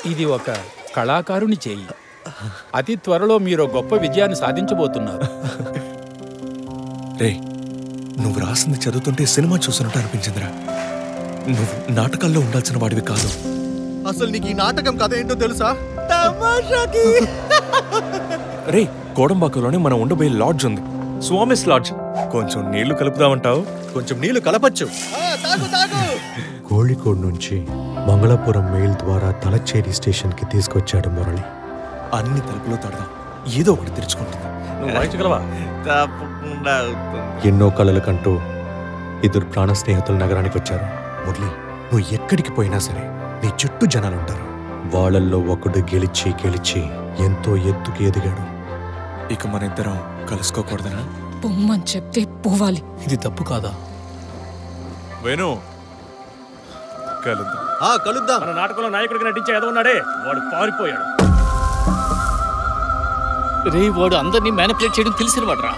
ఇది ఒక కళాకారుని చేయి. అతి త్వరలో మీరు గొప్ప విజయాన్ని సాధించబోతున్నారు. రే, నువ్వు రాసింది చదువుతుంటే సినిమా చూసినట్టు అనిపించిందిరా. నువ్వు నాటకాల్లో ఉండాల్సిన వాడివి కాదు. అసలు నీకు ఈ నాటకం కథ ఏంటో తెలుసా? రే, కోడంబాకులోనే మనం ఉండబోయే లాడ్జ్ ఉంది, స్వామిస్ లాడ్జ్. కొంచెం నీళ్లు కలుపుదామంటావు? కొంచెం నీళ్లు కలపచ్చు. కోళికోడ్ నుంచి మంగళపురం మెయిల్ ద్వారా తలచేరి స్టేషన్కి తీసుకొచ్చాడు మురళి. అన్ని తలుపులో తడదాం, ఏదో ఒకటి తెరుచుకుంటుంది. నువ్వు వాయించగలవా? తప్పకుండా. ఎన్నో కలలకంటూ ఇద్దరు ప్రాణ స్నేహితులు నగరానికి వచ్చారు. మురళి, నువ్వు ఎక్కడికి పోయినా సరే నీ చుట్టూ జనాలుంటారు. వాళ్ళల్లో ఒకడు గెలిచి గెలిచి ఎంతో ఎత్తుకి ఎదిగాడు. ఇక మన ఇద్దరం కలుసుకోకూడదనా? పొమ్మని చెప్తే పోవాలి. ఇది తప్పు కాదా? వేణు, కలుద్దాం. కలుద్దాం. మన నాటకంలో నాయకుడికి నటించే ఏదో ఉన్నాడే, వాడు పారిపోయాడు. రే, వాడు అందరినీ మ్యానిపులేట్ చేయడం తెలిసిన వాడరా.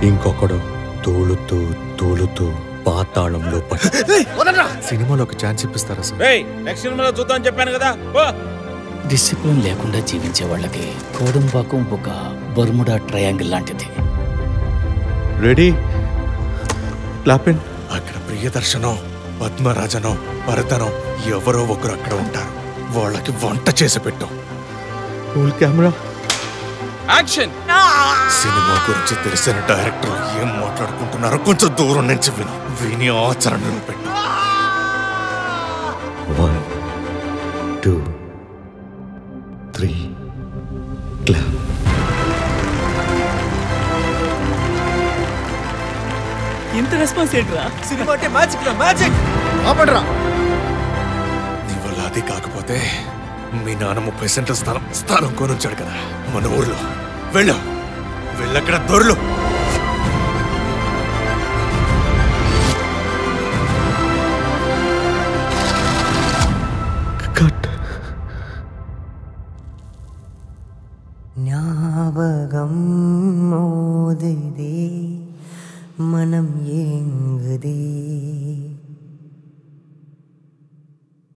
ఇంకొకడు తోలుతూ తోలుతూ పాతాళంలో పడి. సినిమాలో ఒక ఛాన్స్ ఇప్పిస్తారా సార్? నెక్స్ట్ సినిమాలో చూద్దాం చెప్పాను కదా. డిసిప్లిన్ లేకుండా జీవించే వాళ్ళకి కోడంబాకం ఒక బర్ముడా ట్రయాంగిల్ లాంటిది. రెడీ? క్లాపిన్. అక్కడ ప్రియదర్శనం, పద్మరాజనం, భరతనం ఎవరో ఒకరు అక్కడ ఉంటారు. వాళ్ళకి వంట చేసి పెట్టు. Full camera action. సినిమా గురించి తెలిసిన డైరెక్టర్ ఏం మాట్లాడుకుంటున్నారో కొంచెం దూరం నుంచి విని ఆచరణలో పెట్టు. 1 2 3 క్లాప్. ఇంత రెస్పాన్స్ ఏంట్రా? సినిమా అంటే మ్యాజిక్ రా, మ్యాజిక్. ఆపడరా. నీ వల్ల అది కాకపోతే మీ నాన్న 30 సెంట్ల స్థానం కొనుంచాడు కదా మన ఊర్లో. వెళ్ళక్కడ దొరలు. కట్. ஞாபகம் மோதுதே மனம் ஏங்குதே